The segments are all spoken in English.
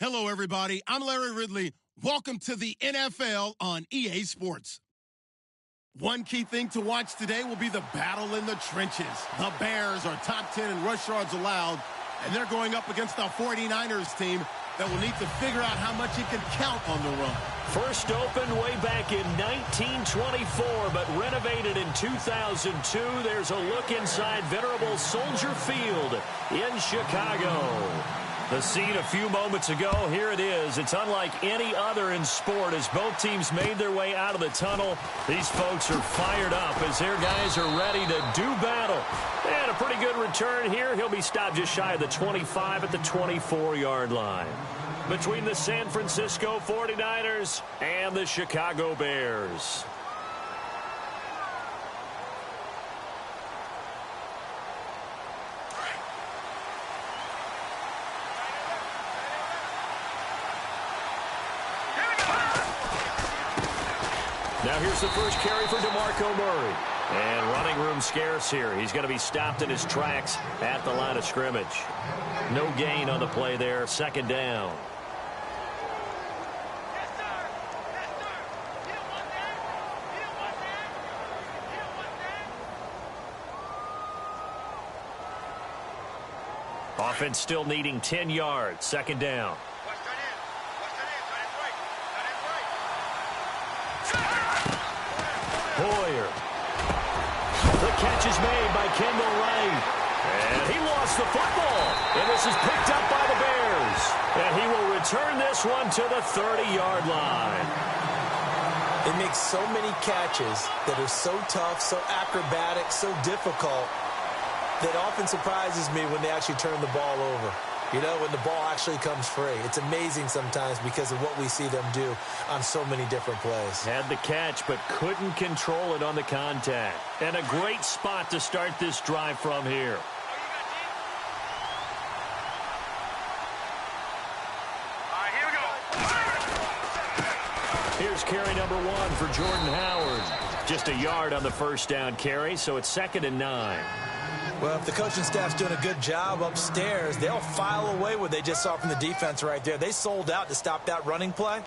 Hello, everybody. I'm Larry Ridley. Welcome to the NFL on EA Sports. One key thing to watch today will be the battle in the trenches. The Bears are top 10 in rush yards allowed, and they're going up against the 49ers team that will need to figure out how much it can count on the run. First opened way back in 1924, but renovated in 2002. There's a look inside venerable Soldier Field in Chicago. The scene a few moments ago, here it is. It's unlike any other in sport as both teams made their way out of the tunnel. These folks are fired up as their guys are ready to do battle. And a pretty good return here. He'll be stopped just shy of the 25 at the 24-yard line. Between the San Francisco 49ers and the Chicago Bears. Now here's the first carry for DeMarco Murray. And running room scarce here. He's going to be stopped in his tracks at the line of scrimmage. No gain on the play there. Second down. Offense still needing 10 yards. Second down. Hoyer. The catch is made by Kendall Wright. And he lost the football. And this is picked up by the Bears. And he will return this one to the 30-yard line. They make so many catches that are so tough, so acrobatic, so difficult, that often surprises me when they actually turn the ball over. You know, when the ball actually comes free. It's amazing sometimes because of what we see them do on so many different plays. Had the catch, but couldn't control it on the contact. And a great spot to start this drive from here. Here's carry number 1 for Jordan Howard. Just a yard on the first down carry, so it's 2nd and 9. Well, if the coaching staff's doing a good job upstairs, they'll file away what they just saw from the defense right there. They sold out to stop that running play.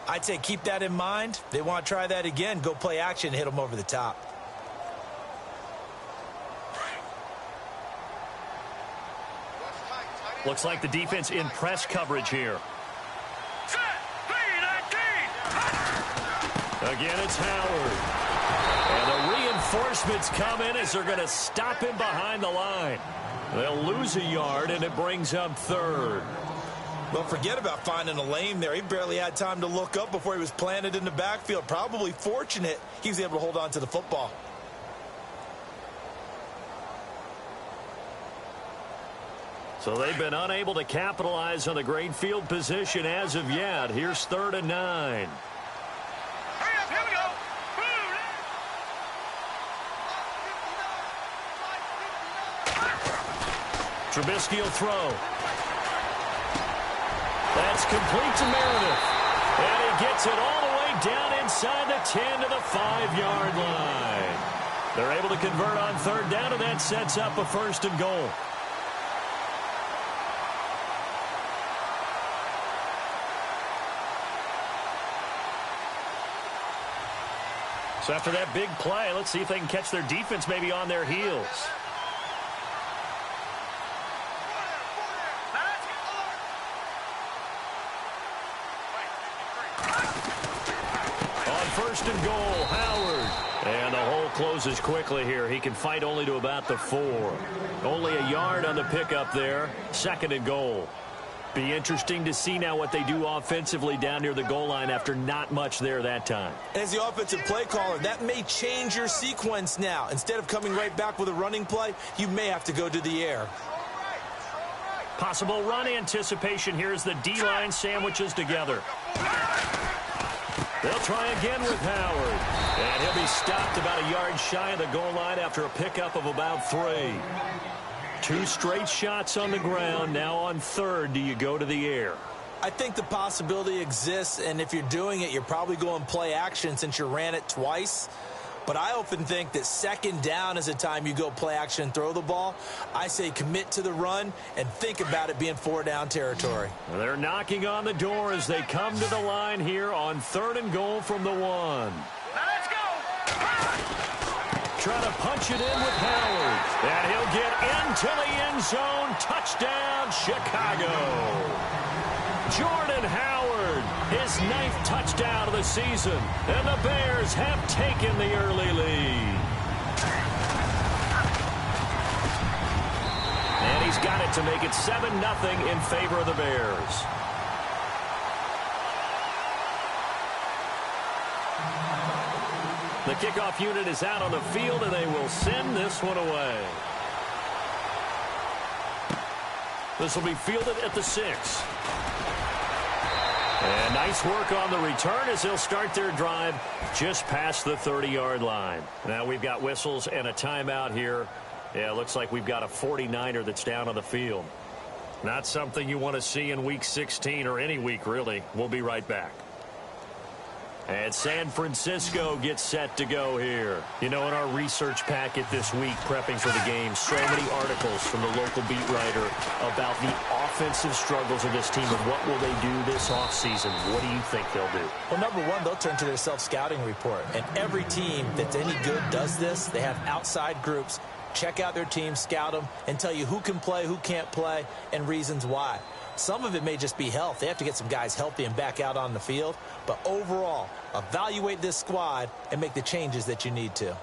I'd say keep that in mind. They want to try that again. Go play action and hit them over the top. Looks like the defense in press coverage here. Again, it's Howard. And the reinforcements come in as they're going to stop him behind the line. They'll lose a yard, and it brings up 3rd. Well, forget about finding a lane there. He barely had time to look up before he was planted in the backfield. Probably fortunate he was able to hold on to the football. So they've been unable to capitalize on the great field position as of yet. Here's 3rd and 9. Trubisky will throw. That's complete to Meredith. And he gets it all the way down inside the 10 to the 5-yard line. They're able to convert on 3rd down, and that sets up a 1st and goal. So after that big play, let's see if they can catch their defense maybe on their heels. First and goal, Howard. And the hole closes quickly here. He can fight only to about the 4. Only a yard on the pickup there. 2nd and goal. Be interesting to see now what they do offensively down near the goal line after not much there that time. As the offensive play caller, that may change your sequence now. Instead of coming right back with a running play, you may have to go to the air. Possible run anticipation here as the D-line sandwiches together. They'll try again with Howard. And he'll be stopped about a yard shy of the goal line after a pickup of about 3. 2 straight shots on the ground. Now on 3rd, do you go to the air? I think the possibility exists, and if you're doing it, you're probably going play action since you ran it twice. But I often think that second down is a time you go play action and throw the ball. I say commit to the run and think about it being 4-down territory. Well, they're knocking on the door as they come to the line here on 3rd and goal from the 1. Now let's go. Trying to punch it in with Howard. And he'll get into the end zone. Touchdown, Chicago. Jordan Howard, his 9th touchdown of the season. And the Bears have taken the early lead. And he's got it to make it 7-0 in favor of the Bears. The kickoff unit is out on the field, and they will send this one away. This will be fielded at the 6. And nice work on the return as they'll start their drive just past the 30-yard line. Now we've got whistles and a timeout here. Yeah, it looks like we've got a 49er that's down on the field. Not something you want to see in Week 16 or any week, really. We'll be right back. And San Francisco gets set to go here. You know, in our research packet this week, prepping for the game, so many articles from the local beat writer about the offensive struggles of this team and what will they do this offseason. What do you think they'll do? Well, number one, they'll turn to their self-scouting report. And every team that's any good does this. They have outside groups. Check out their team, scout them, and tell you who can play, who can't play, and reasons why. Some of it may just be health. They have to get some guys healthy and back out on the field. But overall, evaluate this squad and make the changes that you need to.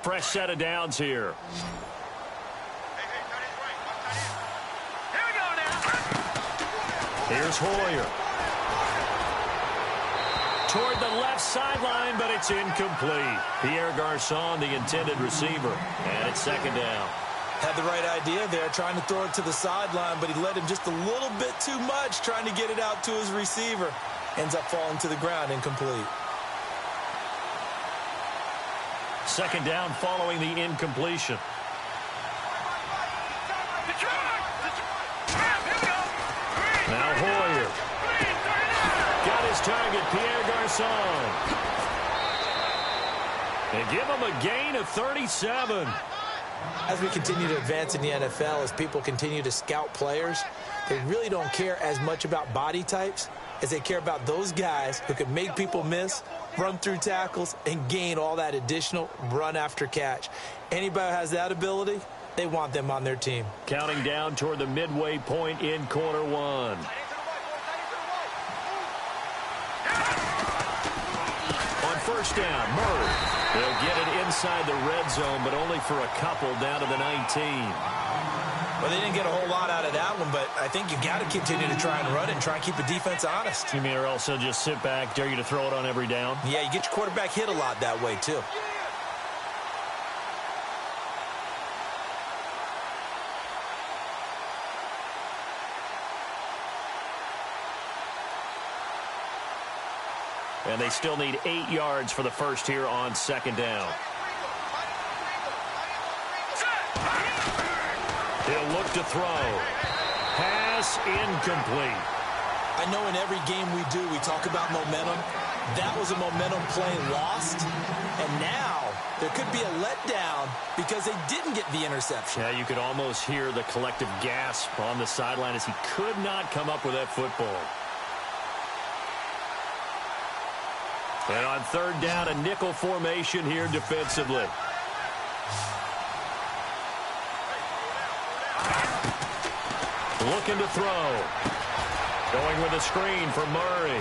Fresh set of downs here. Here we go now. Here's Hoyer. Toward the left sideline, but it's incomplete. Pierre Garçon, the intended receiver. And it's 2nd down. Had the right idea there, trying to throw it to the sideline, but he led him just a little bit too much, trying to get it out to his receiver. Ends up falling to the ground, incomplete. 2nd down following the incompletion. Now Hoyer. Got his target, Pierre Garçon. And give him a gain of 37. As we continue to advance in the NFL, as people continue to scout players, they really don't care as much about body types as they care about those guys who can make people miss, run through tackles, and gain all that additional run after catch. Anybody who has that ability, they want them on their team. Counting down toward the midway point in quarter 1. On 1st down, Murray. They'll get it inside the red zone, but only for a couple down to the 19. Well, they didn't get a whole lot out of that one, but I think you got to continue to try and run it and try and keep the defense honest. You mean or else they'll just sit back, dare you to throw it on every down? Yeah, you get your quarterback hit a lot that way, too. And they still need 8 yards for the first here on 2nd down. He'll look to throw. Pass incomplete. I know in every game we do, we talk about momentum. That was a momentum play lost. And now there could be a letdown because they didn't get the interception. Yeah, you could almost hear the collective gasp on the sideline as he could not come up with that football. And on 3rd down, a nickel formation here defensively. Looking to throw. Going with a screen for Murray.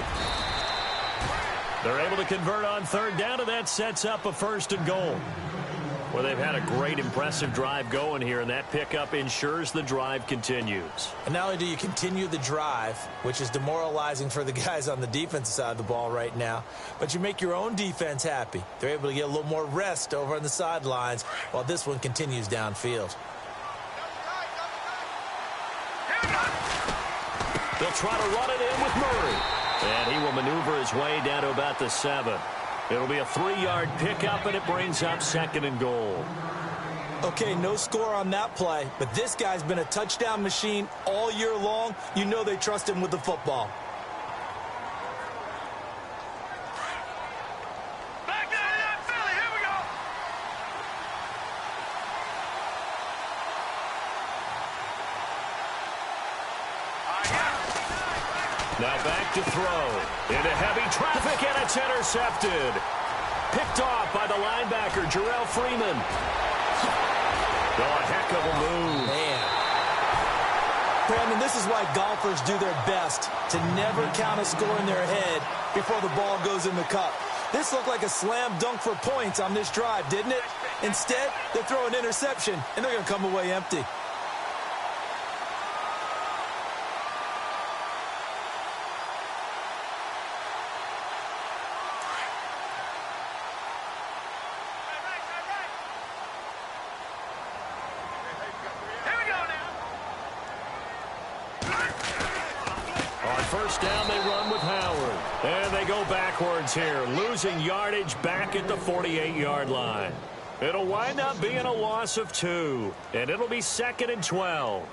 They're able to convert on 3rd down, and that sets up a 1st and goal. Well, they've had a great, impressive drive going here, and that pickup ensures the drive continues. And not only do you continue the drive, which is demoralizing for the guys on the defensive side of the ball right now, but you make your own defense happy. They're able to get a little more rest over on the sidelines while this one continues downfield. They'll try to run it in with Murray. And he will maneuver his way down to about the 7. It'll be a 3-yard pickup, and it brings up 2nd and goal. Okay, no score on that play, but this guy's been a touchdown machine all year long. You know they trust him with the football. Now back to throw. Into heavy traffic, and it's intercepted. Picked off by the linebacker, Jarrell Freeman. Oh, a heck of a move. Man. Brandon, this is why golfers do their best to never count a score in their head before the ball goes in the cup. This looked like a slam dunk for points on this drive, didn't it? Instead, they throw an interception, and they're going to come away empty. First down, they run with Howard. And they go backwards here, losing yardage back at the 48-yard line. It'll wind up being a loss of 2, and it'll be 2nd and 12.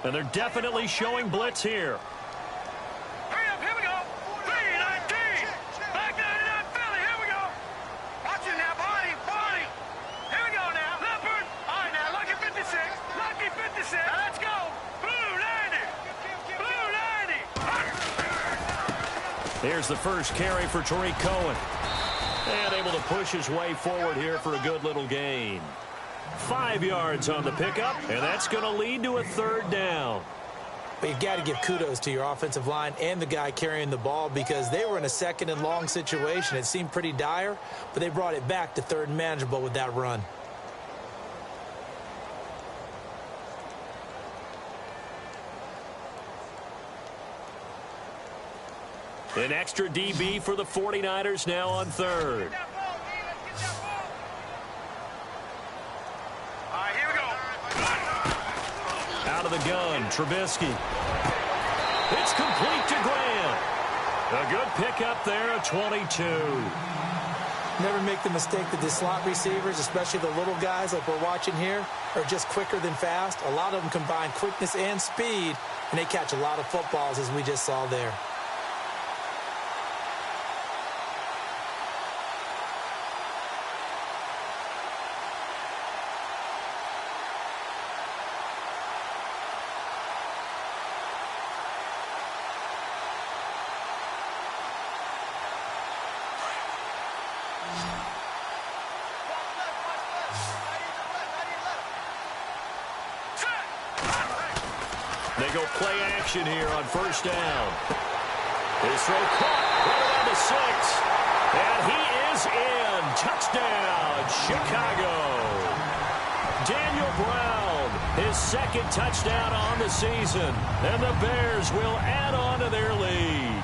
And they're definitely showing blitz here. Here's the first carry for Tariq Cohen. And able to push his way forward here for a good little gain. 5 yards on the pickup, and that's going to lead to a 3rd down. But you've got to give kudos to your offensive line and the guy carrying the ball because they were in a 2nd and long situation. It seemed pretty dire, but they brought it back to 3rd and manageable with that run. An extra DB for the 49ers now on 3rd. All right, here we go. Out of the gun, Trubisky. It's complete to Graham. A good pickup there at 22. Never make the mistake that the slot receivers, especially the little guys like we're watching here, are just quicker than fast. A lot of them combine quickness and speed, and they catch a lot of footballs as we just saw there. They go play action here on 1st down. His throw caught right around the 6. And he is in. Touchdown, Chicago. Daniel Brown, his 2nd touchdown on the season. And the Bears will add on to their lead.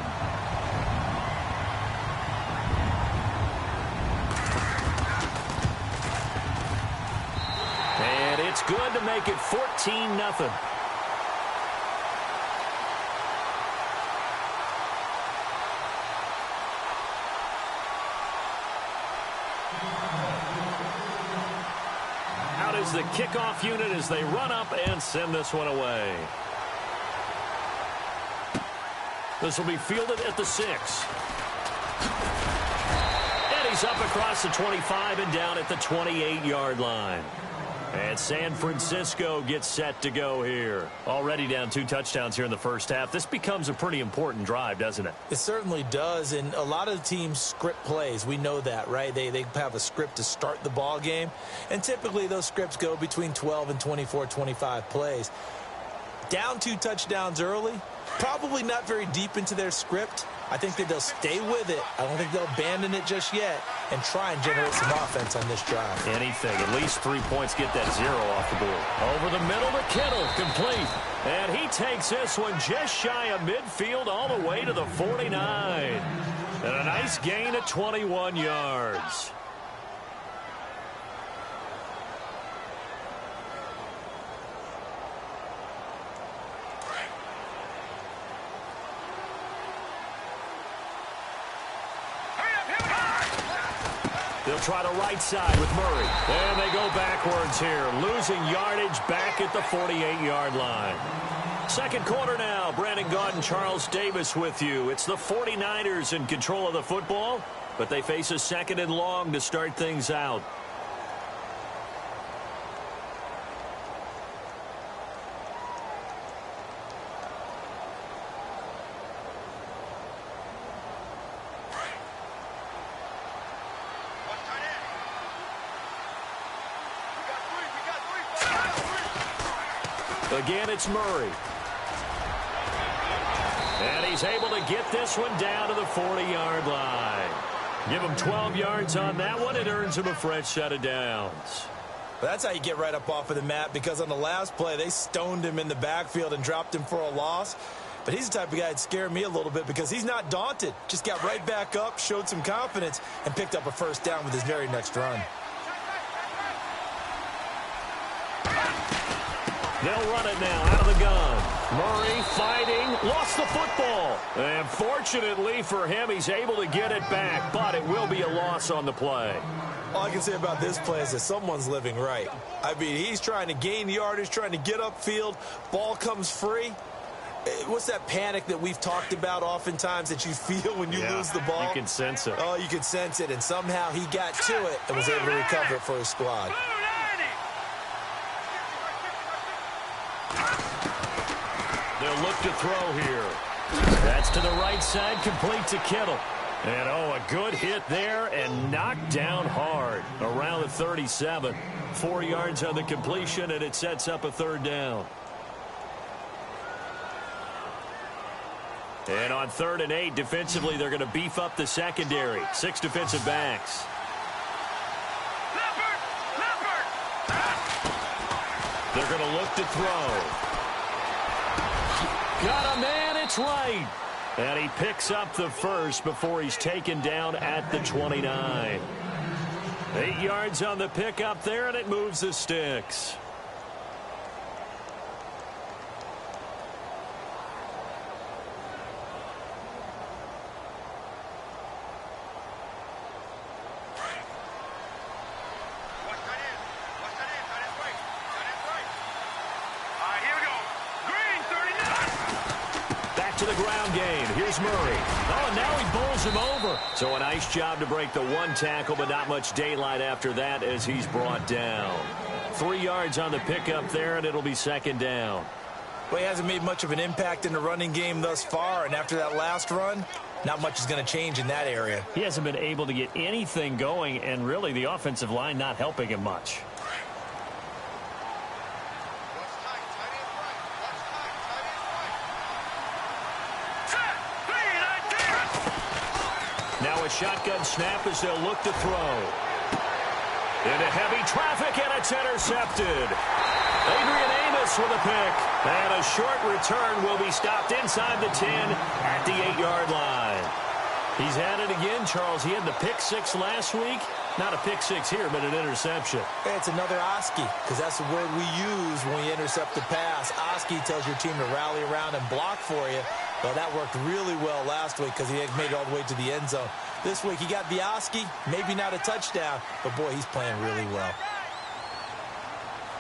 And it's good to make it 14-0. Out is the kickoff unit as they run up and send this one away. This will be fielded at the 6. And he's up across the 25 and down at the 28-yard line. And San Francisco gets set to go here. Already down 2 touchdowns here in the first half. This becomes a pretty important drive, doesn't it? It certainly does, and a lot of the teams script plays. We know that, right? They have a script to start the ball game, and typically those scripts go between 12 and 24, 25 plays. Down 2 touchdowns early, probably not very deep into their script. I think that they'll stay with it. I don't think they'll abandon it just yet and try and generate some offense on this drive. Anything. At least 3 points, get that 0 off the board. Over the middle to Kittle, complete. And he takes this one just shy of midfield all the way to the 49. And a nice gain of 21 yards. They'll try the right side with Murray. And they go backwards here, losing yardage back at the 48-yard line. Second quarter now. Brandon Gaudin, Charles Davis with you. It's the 49ers in control of the football, but they face a second and long to start things out. Again, it's Murray. And he's able to get this one down to the 40-yard line. Give him 12 yards on that one. It earns him a fresh set of downs. But that's how you get right up off of the mat, because on the last play, they stoned him in the backfield and dropped him for a loss. But he's the type of guy that scared me a little bit because he's not daunted. Just got right back up, showed some confidence, and picked up a first down with his very next run. They'll run it now out of the gun. Murray fighting, lost the football. And fortunately for him, he's able to get it back, but it will be a loss on the play. All I can say about this play is that someone's living right. I mean, he's trying to gain yardage, trying to get upfield. Ball comes free. What's that panic that we've talked about oftentimes that you feel when you lose the ball? You can sense it. Oh, you can sense it, and somehow he got to it and was able to recover it for his squad. They'll look to throw here. That's to the right side, complete to Kittle. And, oh, a good hit there and knocked down hard around the 37. 4 yards on the completion, and it sets up a third down. And on 3rd and 8, defensively, they're going to beef up the secondary. 6 defensive backs. They're going to look to throw. Got a man, it's right. And he picks up the first before he's taken down at the 29. 8 yards on the pickup there, and it moves the sticks. To the ground game. Here's Murray. Oh, and now he bowls him over. So a nice job to break the one tackle, but not much daylight after that as he's brought down. 3 yards on the pickup there, and it'll be second down. Well, he hasn't made much of an impact in the running game thus far, and after that last run, not much is going to change in that area. He hasn't been able to get anything going, and really the offensive line not helping him much. Now a shotgun snap as they'll look to throw. Into heavy traffic, and it's intercepted. Adrian Amos with a pick. And a short return will be stopped inside the 10 at the 8-yard line. He's had it again, Charles. He had the pick 6 last week. Not a pick 6 here, but an interception. Hey, it's another Oski, because that's the word we use when we intercept the pass. Oski tells your team to rally around and block for you. Well, that worked really well last week because he made it all the way to the end zone. This week he got the Oski, maybe not a touchdown, but boy, he's playing really well.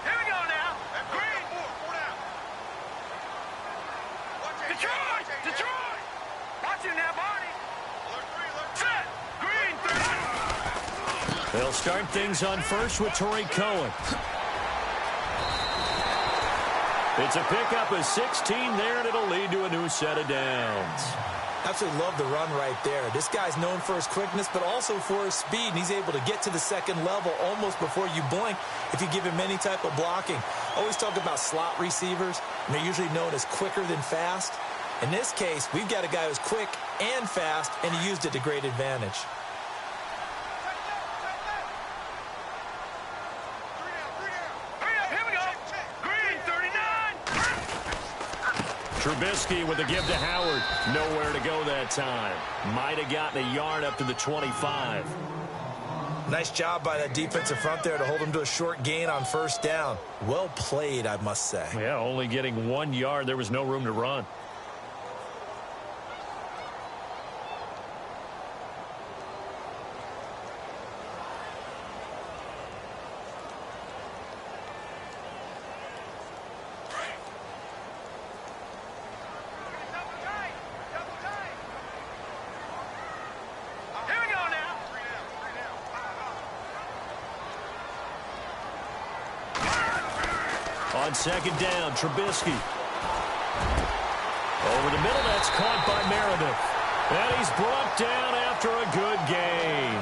Here we go now. Green. Four down. Detroit. Detroit. Watch him now, Barney. Set. Green. 30. They'll start things on first with Torrey Cohen. It's a pickup of 16 there, and it'll lead to a new set of downs. Absolutely love the run right there. This guy's known for his quickness, but also for his speed, and he's able to get to the second level almost before you blink if you give him any type of blocking. Always talk about slot receivers, and they're usually known as quicker than fast. In this case, we've got a guy who's quick and fast, and he used it to great advantage. Trubisky with a give to Howard. Nowhere to go that time. Might have gotten a yard up to the 25. Nice job by that defensive front there to hold him to a short gain on first down. Well played, I must say. Yeah, only getting 1 yard. There was no room to run. On second down, Trubisky. Over the middle, that's caught by Meredith. And he's brought down after a good gain.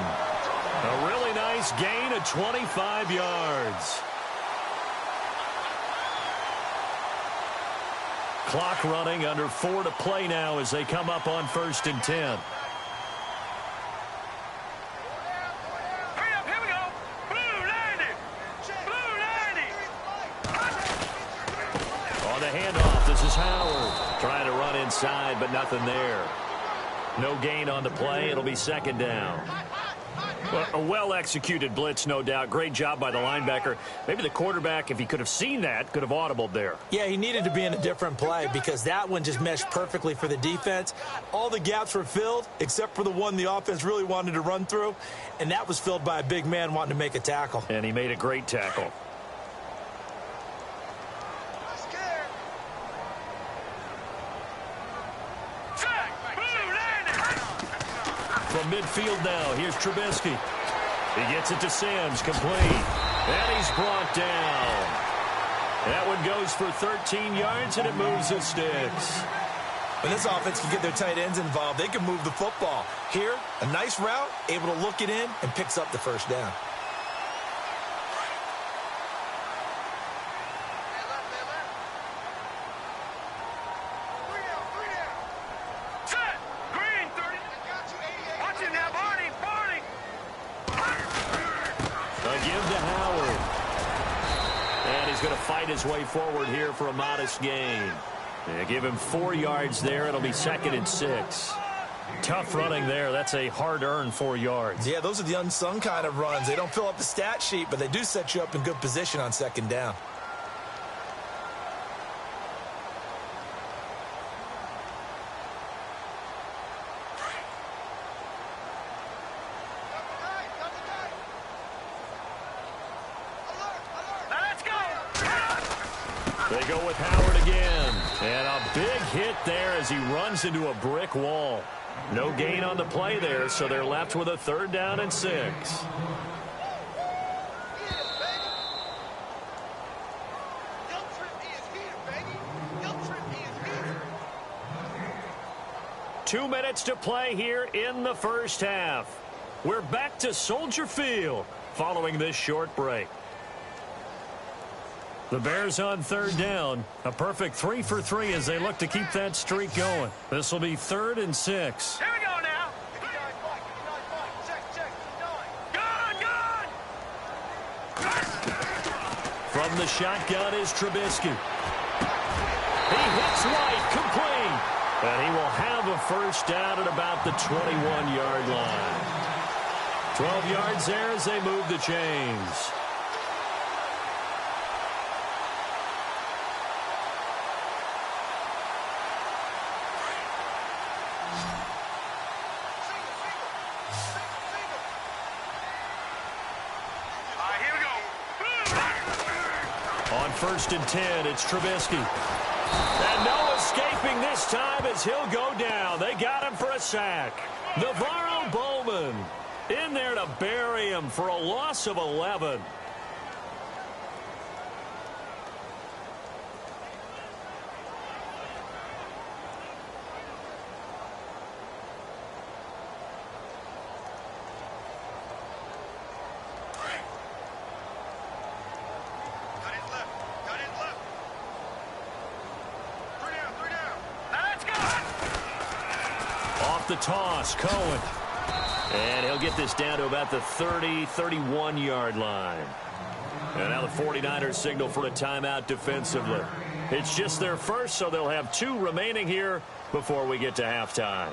A really nice gain of 25 yards. Clock running, under 4 to play now as they come up on 1st and 10. Here we go. Blue 90. Blue 90. On the handoff, this is Howard. Trying to run inside, but nothing there. No gain on the play. It'll be 2nd down. A well-executed blitz, no doubt. Great job by the linebacker. Maybe the quarterback, if he could have seen that, could have audibled there. Yeah, he needed to be in a different play because that one just meshed perfectly for the defense. All the gaps were filled except for the one the offense really wanted to run through, and that was filled by a big man wanting to make a tackle. And he made a great tackle. From midfield now, here's Trubisky. He gets it to Sims, complete. And he's brought down. That one goes for 13 yards, and it moves the sticks. When this offense can get their tight ends involved, they can move the football. Here, a nice route, able to look it in, and picks up the 1st down. Fight his way forward here for a modest gain. They give him 4 yards there. It'll be 2nd and 6. Tough running there. That's a hard-earned 4 yards. Yeah, those are the unsung kind of runs. They don't fill up the stat sheet, but they do set you up in good position on 2nd down. They go with Howard again. And a big hit there as he runs into a brick wall. No gain on the play there, so they're left with a 3rd down and 6. Two minutes to play here in the 1st half. We're back to Soldier Field following this short break. The Bears on 3rd down. A perfect 3 for 3 as they look to keep that streak going. This will be 3rd and 6. Here we go now. From the shotgun is Trubisky. He hits White, complete. And he will have a 1st down at about the 21-yard line. 12 yards there as they move the chains. On 1st and 10, it's Trubisky. And no escaping this time as he'll go down. They got him for a sack. Navarro Bowman in there to bury him for a loss of 11. The toss, Cohen. And he'll get this down to about the 30, 31-yard line. And now the 49ers signal for a timeout defensively. It's just their first, so they'll have 2 remaining here before we get to halftime.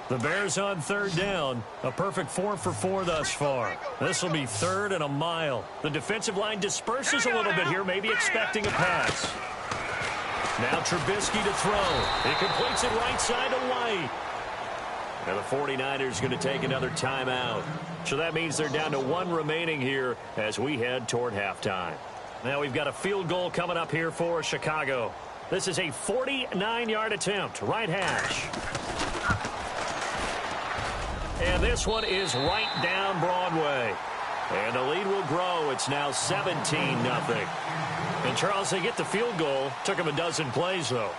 The Bears on 3rd down. A perfect 4 for 4 thus far. This will be 3rd and a mile. The defensive line disperses a little bit here, maybe expecting a pass. Now Trubisky to throw. He completes it right side to White. And the 49ers going to take another timeout. So that means they're down to 1 remaining here as we head toward halftime. Now we've got a field goal coming up here for Chicago. This is a 49-yard attempt. Right hash. And this one is right down Broadway. And the lead will grow. It's now 17-0. And, Charles, they get the field goal. Took them a dozen plays, though.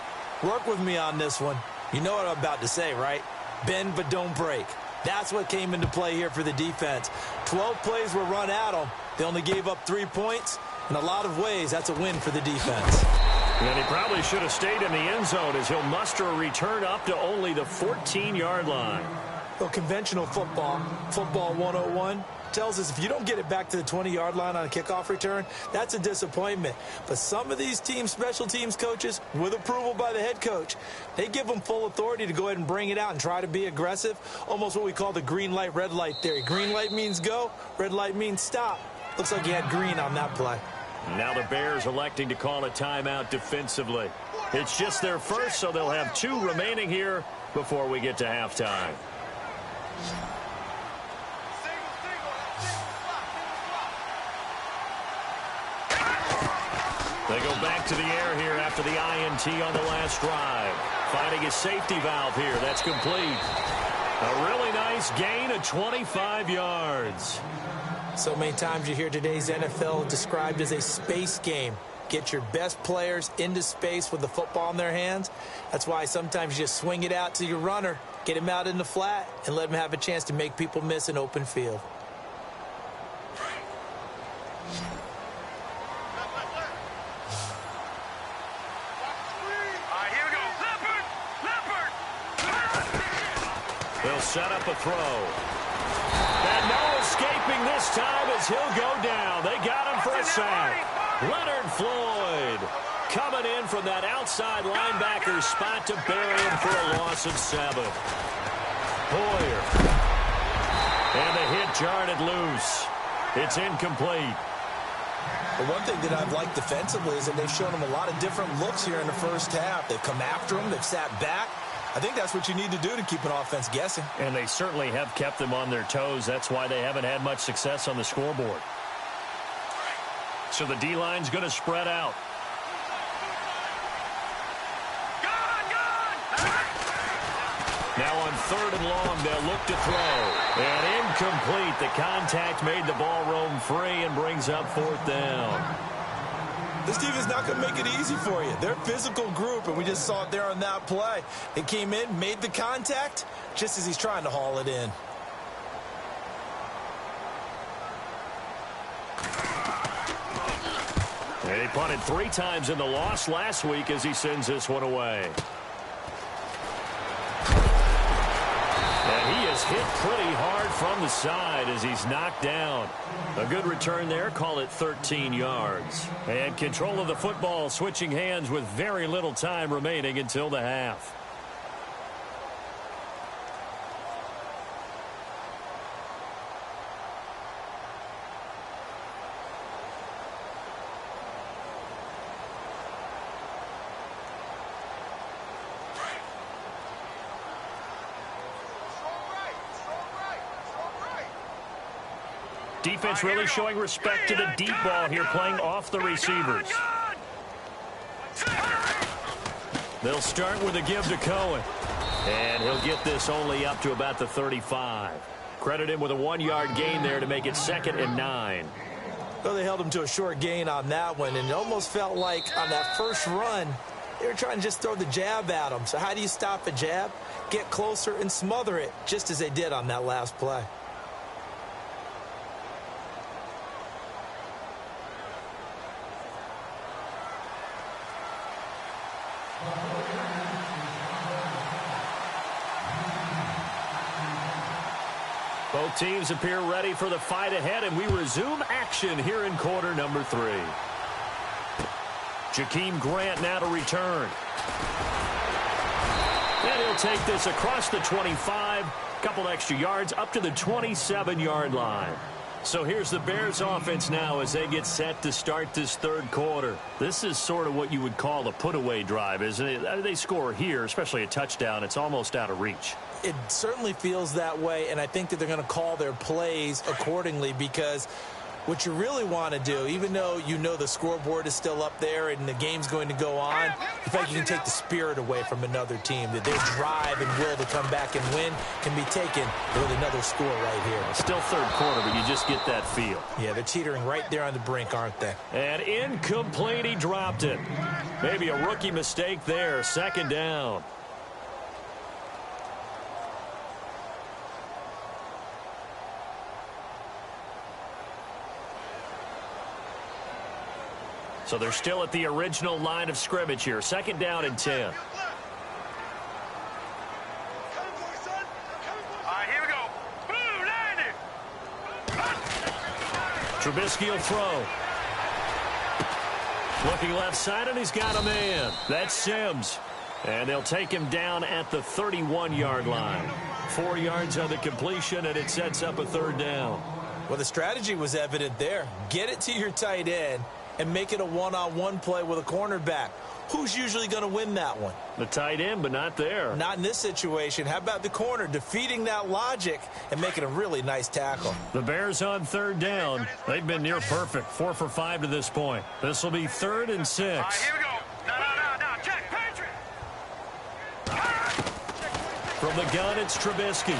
Work with me on this one. You know what I'm about to say, right? Bend but don't break. That's what came into play here for the defense. 12 plays were run at them. They only gave up 3 points. In a lot of ways, that's a win for the defense. And he probably should have stayed in the end zone as he'll muster a return up to only the 14-yard line. Well, conventional football 101, tells us if you don't get it back to the 20-yard line on a kickoff return, that's a disappointment. But some of these teams, special teams coaches, with approval by the head coach, they give them full authority to go ahead and bring it out and try to be aggressive, almost what we call the green light, red light theory. Green light means go, red light means stop. Looks like he had green on that play. Now the Bears electing to call a timeout defensively. It's just their first, so they'll have 2 remaining here before we get to halftime. They go back to the air here after the INT on the last drive. Finding a safety valve here. That's complete. A really nice gain of 25 yards. So many times you hear today's NFL described as a space game. Get your best players into space with the football in their hands. That's why sometimes you just swing it out to your runner, get him out in the flat, and let him have a chance to make people miss an open field. They'll set up a throw. And no escaping this time as he'll go down. They got him for a sack. Leonard Floyd coming in from that outside linebacker spot to bury him for a loss of 7. Hoyer. And the hit jarred it loose. It's incomplete. But one thing that I've liked defensively is that they've shown him a lot of different looks here in the first half. They've come after him. They've sat back. I think that's what you need to do to keep an offense guessing. And they certainly have kept them on their toes. That's why they haven't had much success on the scoreboard. So the D-line's going to spread out. Now on 3rd and long, they'll look to throw. And incomplete. The contact made the ball roam free and brings up 4th down. This team is not going to make it easy for you. They're a physical group, and we just saw it there on that play. They came in, made the contact, just as he's trying to haul it in. And he punted 3 times in the loss last week as he sends this one away. And he is hit pretty hard from the side as he's knocked down. A good return there, call it 13 yards. And control of the football switching hands with very little time remaining until the half. Defense really showing respect to the deep ball here, playing off the receivers. They'll start with a give to Cohen. And he'll get this only up to about the 35. Credit him with a 1-yard gain there to make it 2nd and 9. Well, they held him to a short gain on that one, and it almost felt like on that first run, they were trying to just throw the jab at him. So how do you stop a jab? Get closer and smother it, just as they did on that last play. Both teams appear ready for the fight ahead, and we resume action here in quarter number 3. Jakeem Grant now to return. And he'll take this across the 25, couple extra yards up to the 27-yard line. So here's the Bears offense now as they get set to start this 3rd quarter. This is sort of what you would call a put-away drive, isn't it? They score here, especially a touchdown. It's almost out of reach. It certainly feels that way, and I think that they're going to call their plays accordingly because What you really want to do, even though you know the scoreboard is still up there and the game's going to go on, you feel like you can take the spirit away from another team, that their drive and will to come back and win can be taken with another score right here. Still third quarter, but you just get that feel. Yeah, they're teetering right there on the brink, aren't they? And incomplete, he dropped it. Maybe a rookie mistake there, second down. So they're still at the original line of scrimmage here. Second down and 10. All right, here we go. Boom, landed. Trubisky will throw. Looking left side, and he's got a man. That's Sims. And they'll take him down at the 31-yard line. 4 yards on the completion, and it sets up a third down. Well, the strategy was evident there. Get it to your tight end and make it a one-on-one play with a cornerback. Who's usually going to win that one? The tight end, but not there. Not in this situation. How about the corner defeating that logic and making a really nice tackle? The Bears on third down. They've been near perfect. 4 for 5 to this point. This will be 3rd and 6. All right, here we go. No. Check, Patriot. From the gun, it's Trubisky.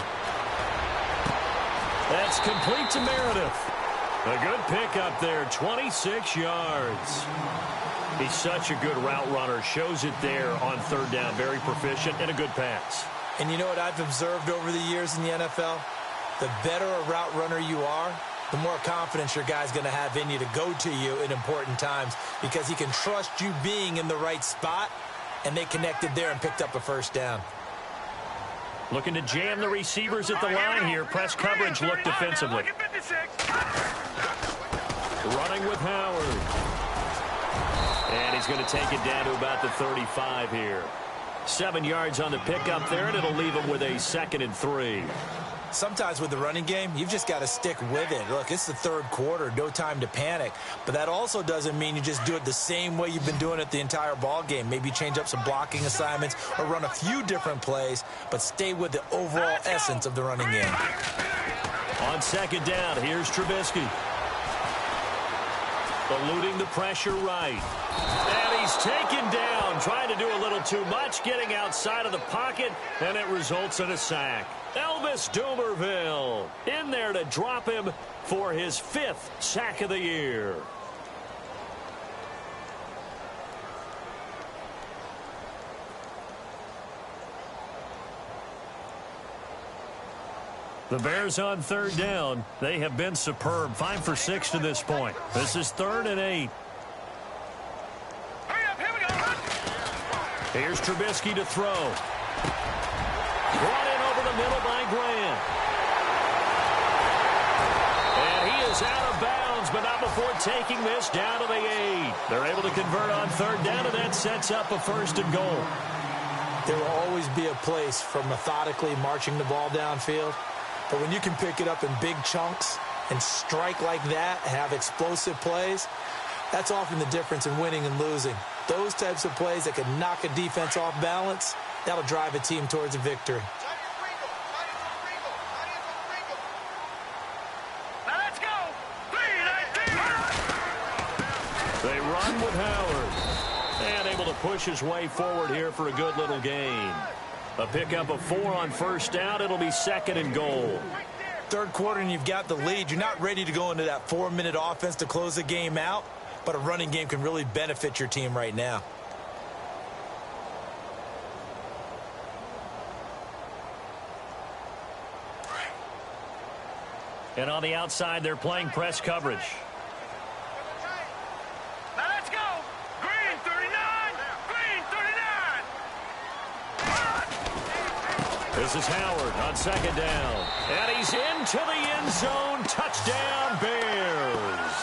That's complete to Meredith. A good pickup there, 26 yards. He's such a good route runner. Shows it there on third down. Very proficient and a good pass. And you know what I've observed over the years in the NFL? The better a route runner you are, the more confidence your guy's going to have in you to go to you in important times because he can trust you being in the right spot, and they connected there and picked up a first down. Looking to jam the receivers at the line here. Press coverage look defensively. Running with Howard. And he's going to take it down to about the 35 here. 7 yards on the pickup there, and it'll leave him with a 2nd and 3. Sometimes with the running game, you've just got to stick with it. Look, it's the third quarter, no time to panic. But that also doesn't mean you just do it the same way you've been doing it the entire ball game. Maybe change up some blocking assignments or run a few different plays, but stay with the overall essence of the running game. On second down, here's Trubisky. Eluding the pressure right. And he's taken down, trying to do a little too much, getting outside of the pocket, and it results in a sack. Elvis Dumerville in there to drop him for his 5th sack of the year. The Bears on third down. They have been superb. 5 for 6 to this point. This is 3rd and 8. Hurry up, here we go. Here's Trubisky to throw. Brought in over the middle by Grant. And he is out of bounds, but not before taking this down to the 8. They're able to convert on third down, and that sets up a 1st and goal. There will always be a place for methodically marching the ball downfield. But when you can pick it up in big chunks and strike like that, have explosive plays, that's often the difference in winning and losing. Those types of plays that can knock a defense off balance, that'll drive a team towards a victory. Now let's go. They run with Howard. And able to push his way forward here for a good little gain. A pickup of 4 on first down. It'll be 2nd and goal. Third quarter and you've got the lead. You're not ready to go into that 4-minute offense to close the game out, but a running game can really benefit your team right now. And on the outside, they're playing press coverage. Now let's go. Green 39. Green 39. This is Howard on second down. And he's into the end zone. Touchdown, Bears.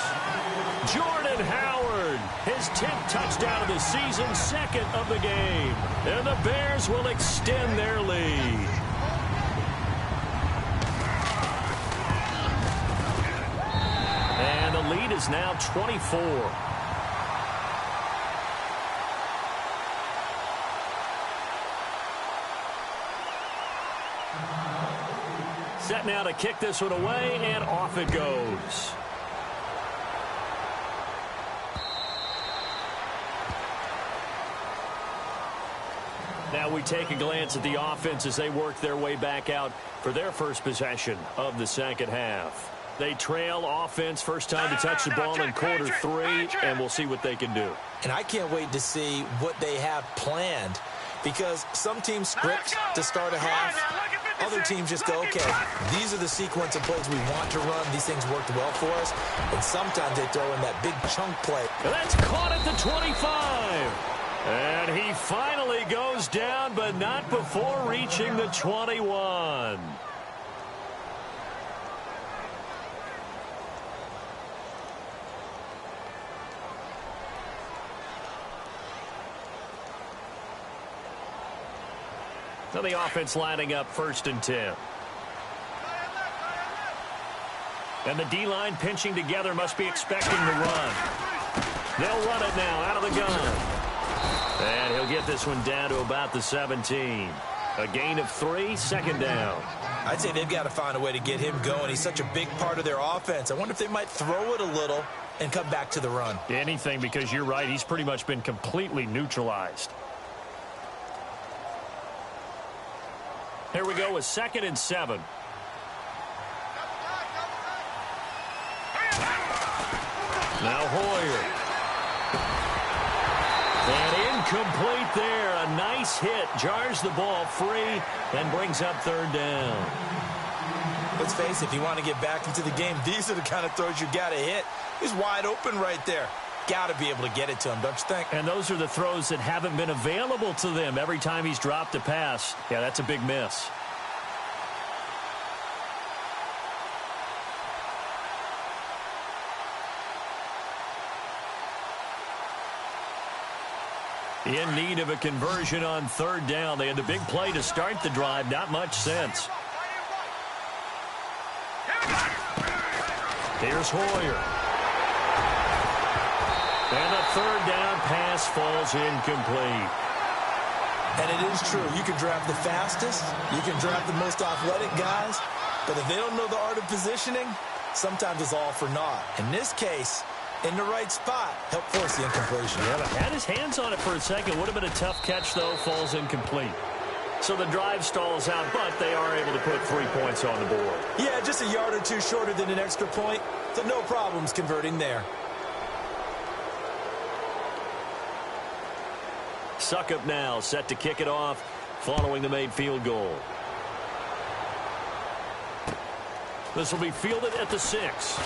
Jordan Howard, his 10th touchdown of the season, 2nd of the game. And the Bears will extend their lead. And the lead is now 24. Set now to kick this one away, and off it goes. Now we take a glance at the offense as they work their way back out for their first possession of the second half. They trail offense, first time to touch the ball in quarter 3, and we'll see what they can do. And I can't wait to see what they have planned, because some teams script to start a half. Other teams just go, okay, these are the sequence of plays we want to run. These things worked well for us. And sometimes they throw in that big chunk play. That's caught at the 25. And he finally goes down, but not before reaching the 21. So the offense lining up 1st and 10. And the D-line pinching together, must be expecting the run. They'll run it now out of the gun. And he'll get this one down to about the 17. A gain of 3, 2nd down. I'd say they've got to find a way to get him going. He's such a big part of their offense. I wonder if they might throw it a little and come back to the run. Anything, because you're right, he's pretty much been completely neutralized. Here we go with 2nd and 7. Now Hoyer. And incomplete there. A nice hit. Jars the ball free and brings up 3rd down. Let's face it, if you want to get back into the game, these are the kind of throws you got to hit. He's wide open right there. Got to be able to get it to him, don't you think? And those are the throws that haven't been available to them every time he's dropped a pass. Yeah, that's a big miss. In need of a conversion on 3rd down. They had the big play to start the drive. Not much sense. Here's Hoyer. And the 3rd down pass falls incomplete. And it is true. You can draft the fastest. You can draft the most athletic guys. But if they don't know the art of positioning, sometimes it's all for naught. In this case, in the right spot, help force the incompletion. Yeah, but had his hands on it for a second. Would have been a tough catch, though. Falls incomplete. So the drive stalls out, but they are able to put 3 points on the board. Yeah, just a yard or two shorter than an extra point. So no problems converting there. Suckup now, set to kick it off following the made field goal. This will be fielded at the 6.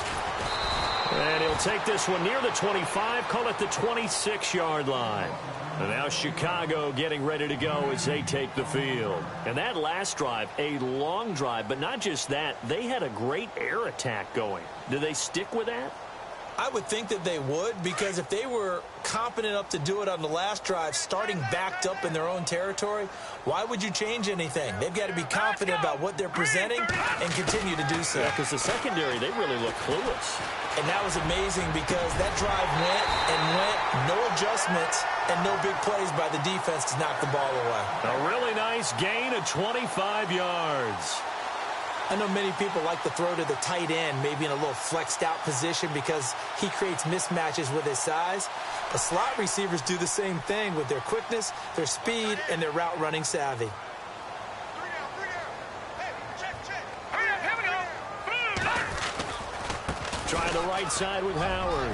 And he'll take this one near the 25, call it the 26-yard line. And now Chicago getting ready to go as they take the field. And that last drive, a long drive, but not just that, they had a great air attack going. Do they stick with that? I would think that they would, because if they were competent enough to do it on the last drive, starting backed up in their own territory, why would you change anything? They've got to be confident about what they're presenting and continue to do so. Yeah, because the secondary, they really look clueless. And that was amazing because that drive went and went, no adjustments and no big plays by the defense to knock the ball away. A really nice gain of 25 yards. I know many people like to throw to the tight end, maybe in a little flexed out position because he creates mismatches with his size. But slot receivers do the same thing with their quickness, their speed, and their route running savvy. Try the right side with Howard.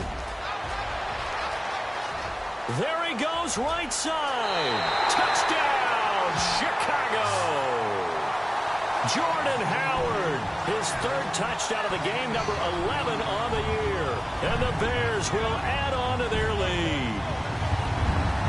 There he goes, right side. Touchdown, Chicago. Jordan Howard, his 3rd touchdown of the game, number 11 on the year. And the Bears will add on to their lead.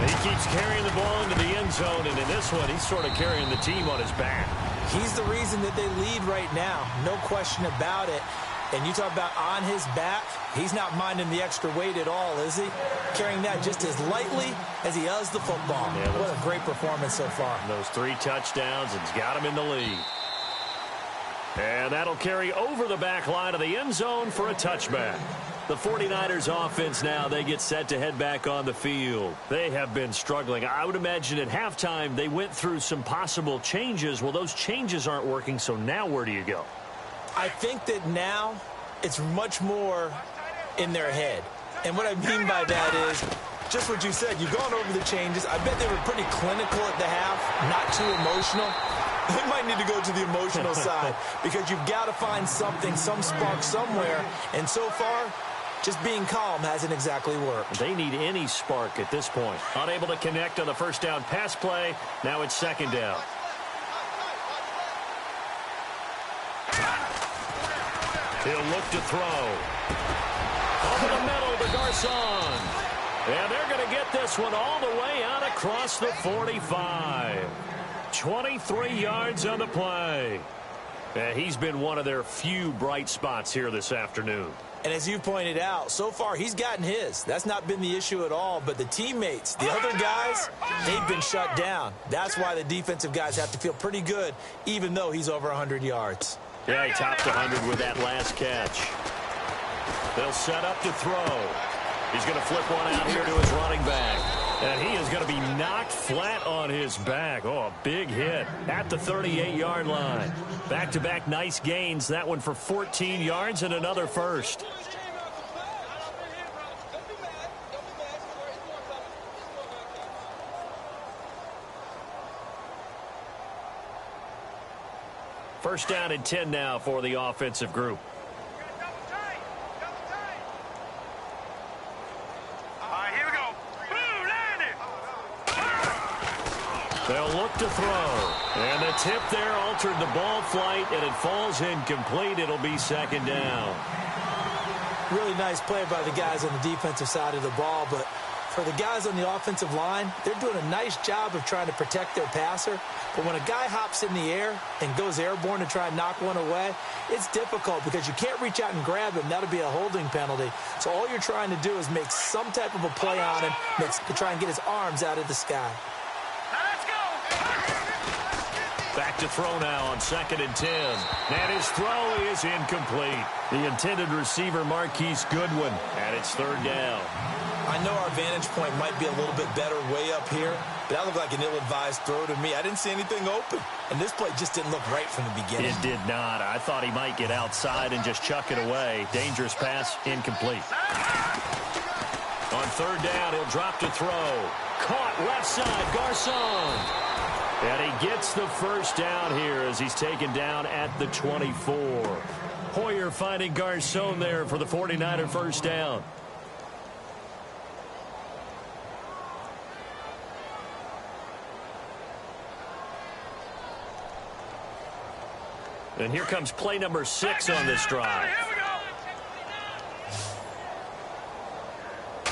He keeps carrying the ball into the end zone, and in this one, he's sort of carrying the team on his back. He's the reason that they lead right now, no question about it. And you talk about on his back, he's not minding the extra weight at all, is he? Carrying that just as lightly as he does the football. Yeah, what a great performance so far. Those 3 touchdowns, it's got him in the lead. And that'll carry over the back line of the end zone for a touchback. The 49ers offense now, they get set to head back on the field. They have been struggling. I would imagine at halftime they went through some possible changes. Well, those changes aren't working, so now where do you go? I think that now it's much more in their head. And what I mean by that is just what you said. You've gone over the changes. I bet they were pretty clinical at the half, not too emotional. They might need to go to the emotional side because you've got to find something, some spark somewhere. And so far, just being calm hasn't exactly worked. They need any spark at this point. Unable to connect on the first down pass play. Now it's second down. He'll look to throw. Over the middle to Garcon. And they're going to get this one all the way out across the 45. 23 yards on the play. And he's been one of their few bright spots here this afternoon. And as you pointed out, so far he's gotten his. That's not been the issue at all. But the teammates, the other guys, they've been shut down. That's why the defensive guys have to feel pretty good, even though he's over 100 yards. Yeah, he topped 100 with that last catch. They'll set up to throw. He's going to flip one out here to his running back. And he is going to be knocked flat on his back. Oh, a big hit at the 38-yard line. Back-to-back nice gains. That one for 14 yards and another first. First down and 10 now for the offensive group. They'll look to throw. And the tip there altered the ball flight, and it falls incomplete. It'll be second down. Really nice play by the guys on the defensive side of the ball, but for the guys on the offensive line, they're doing a nice job of trying to protect their passer. But when a guy hops in the air and goes airborne to try and knock one away, it's difficult because you can't reach out and grab him. That'll be a holding penalty. So all you're trying to do is make some type of a play on him to try and get his arms out of the sky. Back to throw now on 2nd and 10. And his throw is incomplete. The intended receiver, Marquise Goodwin, and it's third down. I know our vantage point might be a little bit better way up here, but that looked like an ill-advised throw to me. I didn't see anything open, and this play just didn't look right from the beginning. It did not. I thought he might get outside and just chuck it away. Dangerous pass, incomplete. On third down, he'll drop to throw. Caught left side, Garcon. And he gets the first down here as he's taken down at the 24. Hoyer finding Garcon there for the 49er first down. And here comes play number 6 on this drive. A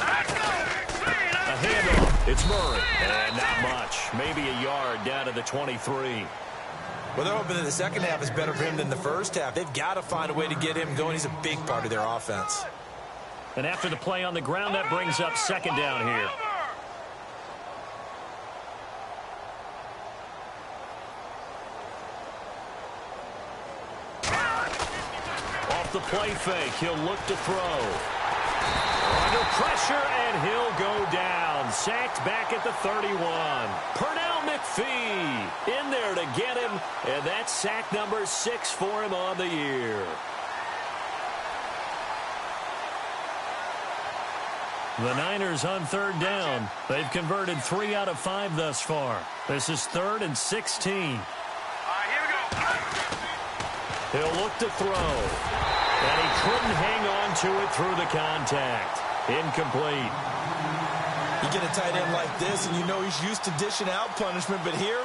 handoff. It's Murray. And not much. Maybe a yard down to the 23. Well, they're hoping that the second half is better for him than the first half. They've got to find a way to get him going. He's a big part of their offense. And after the play on the ground, that brings up second down here. Off the play fake, he'll look to throw. Under pressure, and he'll go down. Sacked back at the 31. Pernell McPhee in there to get him, and that's sack number 6 for him on the year. The Niners on third down. They've converted 3 out of 5 thus far. This is 3rd and 16. Here we go. He'll look to throw. And he couldn't hang on to it through the contact. Incomplete. You get a tight end like this, and you know he's used to dishing out punishment, but here,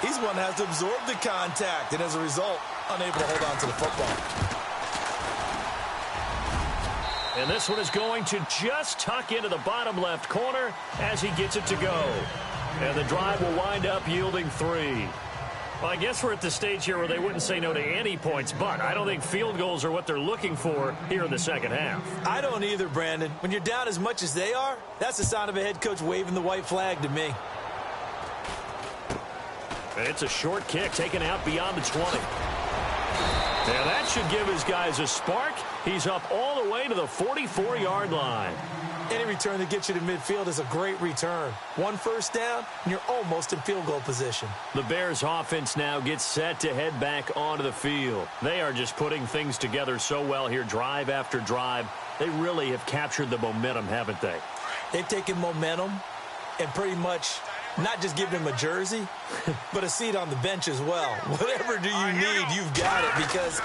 he's one that has to absorb the contact, and as a result, unable to hold on to the football. And this one is going to just tuck into the bottom left corner as he gets it to go. And the drive will wind up yielding 3. Well, I guess we're at the stage here where they wouldn't say no to any points, but I don't think field goals are what they're looking for here in the second half. I don't either, Brandon. When you're down as much as they are, that's the sign of a head coach waving the white flag to me. And it's a short kick taken out beyond the 20. Now that should give his guys a spark. He's up all the way to the 44-yard line. Any return that gets you to midfield is a great return. 1 first down, and you're almost in field goal position. The Bears offense now gets set to head back onto the field. They are just putting things together so well here, drive after drive. They really have captured the momentum, haven't they? They've taken momentum and pretty much not just given him a jersey, but a seat on the bench as well. Whatever do you need, you've got it, because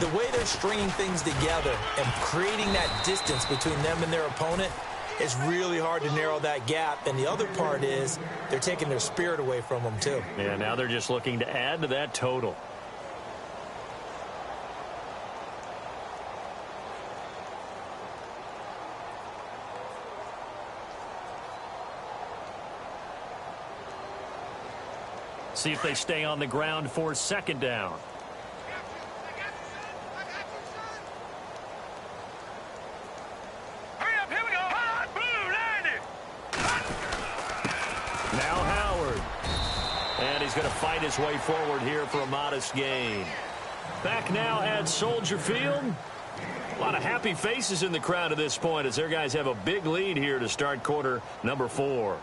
the way they're stringing things together and creating that distance between them and their opponent, it's really hard to narrow that gap. And the other part is they're taking their spirit away from them, too. Yeah, now they're just looking to add to that total. See if they stay on the ground for second down. Now Howard. And he's going to fight his way forward here for a modest gain. Back now at Soldier Field. A lot of happy faces in the crowd at this point as their guys have a big lead here to start quarter number 4.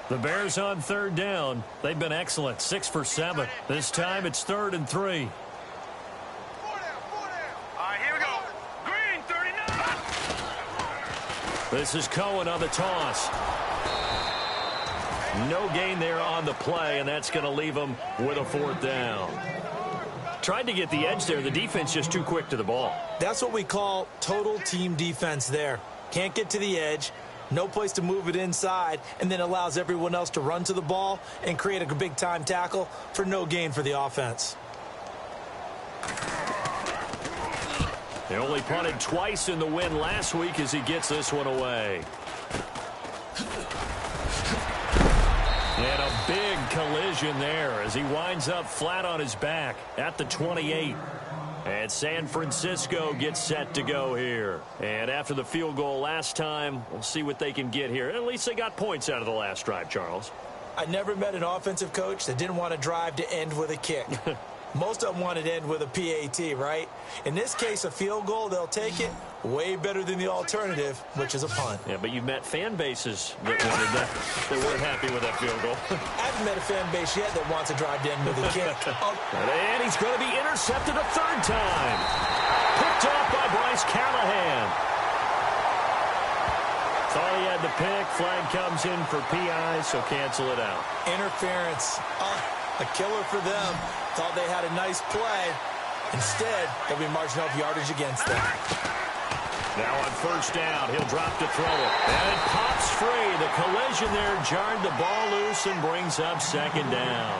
The Bears on third down. They've been excellent, 6 for 7. This time it's 3rd and 3. 4 down. All right, here we go. Green, 39. This is Cohen on the toss. No gain there on the play, and that's going to leave them with a 4th down. Tried to get the edge there. The defense just too quick to the ball. That's what we call total team defense there. Can't get to the edge. No place to move it inside, and then allows everyone else to run to the ball and create a big-time tackle for no gain for the offense. They only punted twice in the win last week as he gets this one away. And a big collision there as he winds up flat on his back at the 28. And San Francisco gets set to go here. And after the field goal last time, we'll see what they can get here. At least they got points out of the last drive, Charles. I never met an offensive coach that didn't want to drive to end with a kick. Most of them wanted to end with a PAT, right? In this case, a field goal, they'll take it. Way better than the alternative, which is a punt. Yeah, but you've met fan bases that wanted that, that weren't happy with that field goal. I haven't met a fan base yet that wants to drive to end with a kick. And he's going to be intercepted a 3rd time. Picked off by Bryce Callahan. Thought he had the pick. Flag comes in for PI, so cancel it out. Interference. A killer for them. Thought they had a nice play. Instead, they'll be marching off yardage against them. Now on 1st down, he'll drop to throw it. And it pops free. The collision there jarred the ball loose and brings up 2nd down.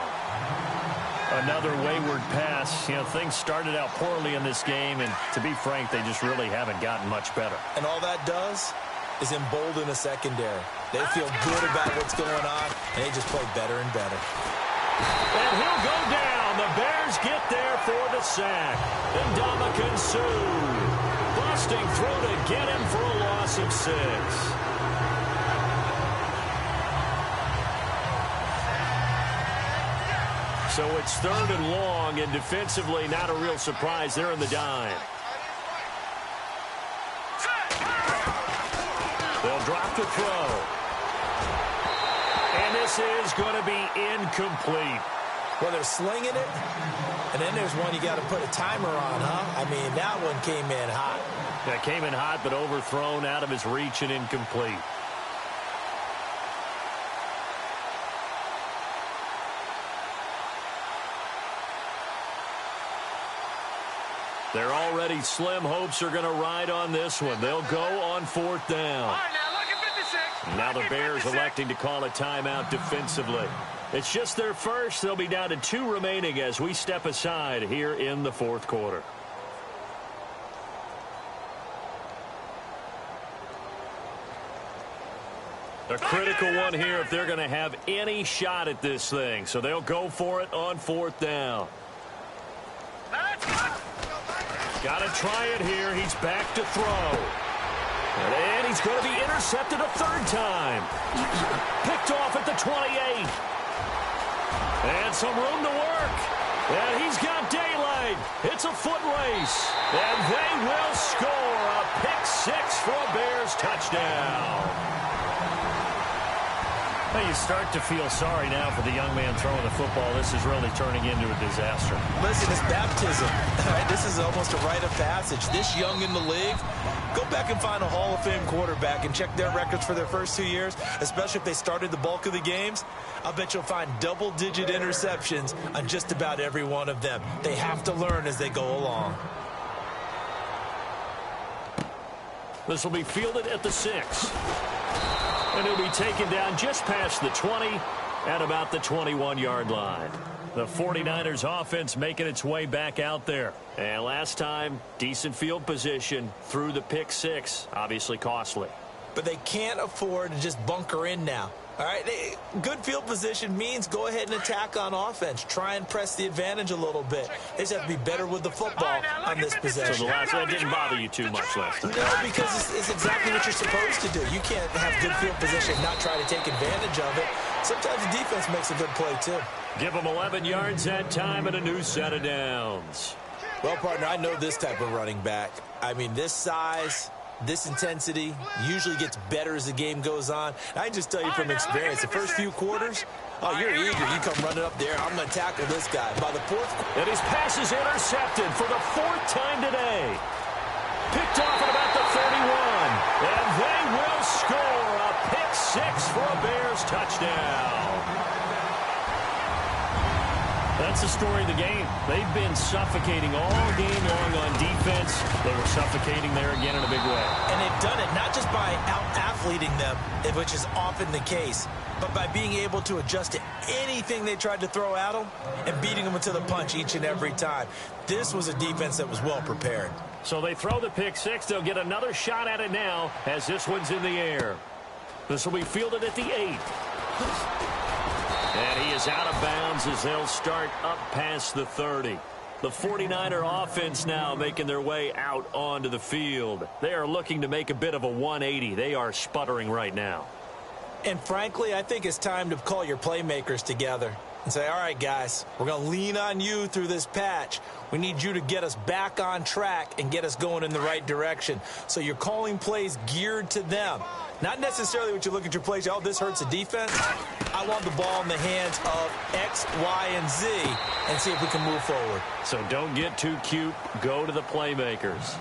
Another wayward pass. You know, things started out poorly in this game, and to be frank, they just really haven't gotten much better. And all that does is embolden a secondary. They feel good about what's going on, and they just play better and better. And he'll go down. The Bears get there for the sack. And Ndamukong Suh busting through to get him for a loss of 6. So it's 3rd and long, and defensively not a real surprise. They're in the dime. They'll drop to throw. And this is going to be incomplete. Well, they're slinging it, and then there's one you got to put a timer on, huh? I mean, that one came in hot. That came in hot, but overthrown out of his reach and incomplete. Their already slim hopes are going to ride on this one. They'll go on 4th down. All right, now look at 56. Now the Look at Bears 56. electing to call a timeout defensively. It's just their first. They'll be down to 2 remaining as we step aside here in the 4th quarter. A critical one here if they're going to have any shot at this thing. So they'll go for it on 4th down. Got to try it here. He's back to throw. And he's going to be intercepted a 3rd time. Picked off at the 28. And some room to work. And he's got daylight. It's a foot race. And they will score a pick six for a Bears touchdown. Well, you start to feel sorry now for the young man throwing the football. This is really turning into a disaster. Listen, it's baptism. This is almost a rite of passage. This young in the league, go back and find a Hall of Fame quarterback and check their records for their first 2 years, especially if they started the bulk of the games. I'll bet you'll find double-digit interceptions on just about every one of them. They have to learn as they go along. This will be fielded at the 6. And it'll be taken down just past the 20 at about the 21-yard line. The 49ers offense making its way back out there. And last time, decent field position through the pick six. Obviously costly. But they can't afford to just bunker in now. All right, good field position means go ahead and attack on offense. Try and press the advantage a little bit. They just have to be better with the football on this possession. So the last one didn't bother you too much last time. No, because it's exactly what you're supposed to do. You can't have good field position and not try to take advantage of it. Sometimes the defense makes a good play, too. Give them 11 yards that time and a new set of downs. Well, partner, I know this type of running back. I mean, this size, this intensity usually gets better as the game goes on. I can just tell you from experience, the first few quarters, oh, you're eager. You come running up there. I'm going to tackle this guy. By the fourth quarter. And his pass is intercepted for the 4th time today. Picked off at about the 31. And they will score a pick six for a Bears touchdown. That's the story of the game. They've been suffocating all game long on defense. They were suffocating there again in a big way. And they've done it not just by out-athleting them, which is often the case, but by being able to adjust to anything they tried to throw at them and beating them to the punch each and every time. This was a defense that was well prepared. So they throw the pick six. They'll get another shot at it now as this one's in the air. This will be fielded at the 8. And he is out of bounds as they'll start up past the 30. The 49er offense now making their way out onto the field. They are looking to make a bit of a 180. They are sputtering right now. And frankly, I think it's time to call your playmakers together and say, all right, guys, we're going to lean on you through this patch. We need you to get us back on track and get us going in the right direction. So you're calling plays geared to them. Not necessarily what you look at your plays, oh, this hurts the defense. I want the ball in the hands of X, Y, and Z and see if we can move forward. So don't get too cute. Go to the playmakers.